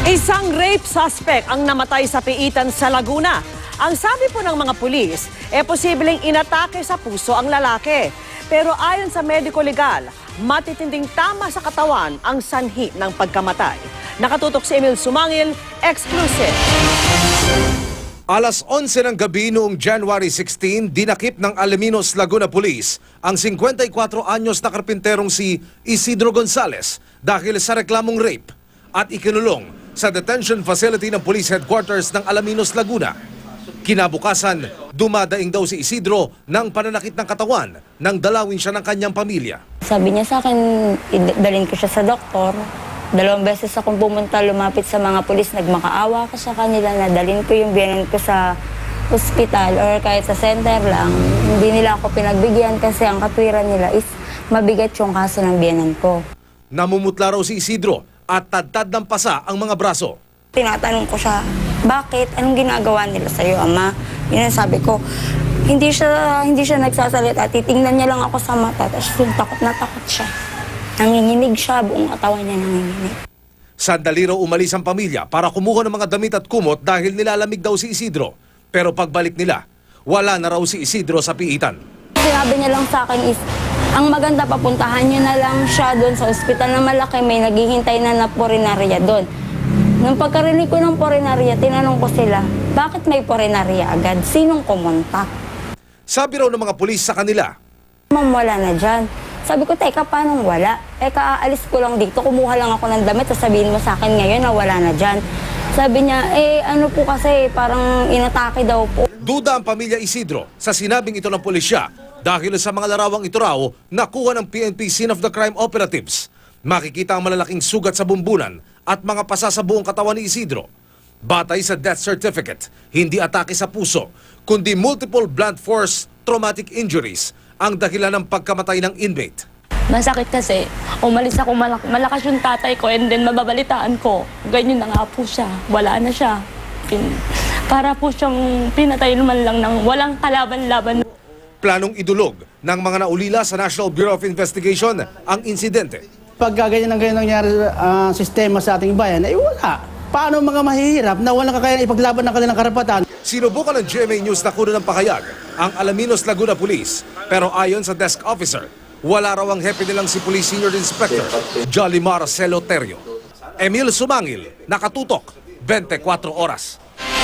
Isang rape suspect ang namatay sa piitan sa Laguna. Ang sabi po ng mga pulis, posibleng inatake sa puso ang lalaki. Pero ayon sa mediko legal, matitinding tama sa katawan ang sanhi ng pagkamatay. Nakatutok si Emil Sumangil, exclusive. Alas 11 ng gabi noong January 16, dinakip ng Alaminos, Laguna Police ang 54 anyos na karpinterong si Isidro Gonzales dahil sa reklamong rape at ikinulong sa detention facility ng Police Headquarters ng Alaminos, Laguna. Kinabukasan, dumadaing daw si Isidro ng pananakit ng katawan nang dalawin siya ng kanyang pamilya. Sabi niya sa akin, dalhin ko siya sa doktor. 2 beses akong pumunta, lumapit sa mga pulis, nagmakaawa ko sa kanila na dalhin ko yung biyanan ko sa ospital or kahit sa center lang. Hindi nila ako pinagbigyan kasi ang katwiran nila is mabigat yung kaso ng biyanan ko. Namumutla raw si Isidro at tadtad ng pasa ang mga braso. Tinatanong ko siya, bakit? Anong ginagawa nila sa'yo, Ama? Yun ang sabi ko. Hindi siya nagsasalita. Titingnan niya lang ako sa mata. Tapos takot na takot siya. Nanginginig siya. Buong katawan niya nanginginig. Sandali raw umalis ang pamilya para kumuha ng mga damit at kumot dahil nilalamig daw si Isidro. Pero pagbalik nila, wala na raw si Isidro sa piitan. Sinabi niya lang sa akin is, ang maganda papuntahan niyo na lang siya doon sa ospital na malaki. May naghihintay na porinarya doon. Nung pagkarinig ko ng porinarya, tinanong ko sila, bakit may porinarya agad? Sinong kumontak? Sabi raw ng mga pulis sa kanila, Ma'am, wala na dyan. Sabi ko, teka, paano wala? Kaalis ko lang dito, kumuha lang ako ng damit, sasabihin mo sa akin ngayon na wala na dyan. Sabi niya, ano po kasi, parang inatake daw po. duda ang pamilya Isidro sa sinabing ito ng pulisya dahil sa mga larawang ito raw nakuha ng PNP Scene of the Crime Operatives. Makikita ang malalaking sugat sa bumbunan at mga pasa sa buong katawan ni Isidro. Batay sa death certificate, hindi atake sa puso, kundi multiple blunt force traumatic injuries ang dahilan ng pagkamatay ng inmate. Masakit kasi, umalis ako, malakas yung tatay ko and then mababalitaan ko. Ganyan na nga po siya, wala na siya. Para po siyang pinatay naman lang ng walang kalaban-laban. Planong idulog ng mga naulila sa National Bureau of Investigation ang insidente. Pag ganyan nangyari sistema sa ating bayan, wala. Paano mga mahihirap na walang kakayanan ipaglaban ng kanilang karapatan? Sinubukan ng GMA News na kuno ng pahayag ang Alaminos, Laguna Police. Pero ayon sa desk officer, wala raw ang hepe nilang si Police Senior Inspector Jolimar Celoterio. Emil Sumangil, nakatutok, 24 oras.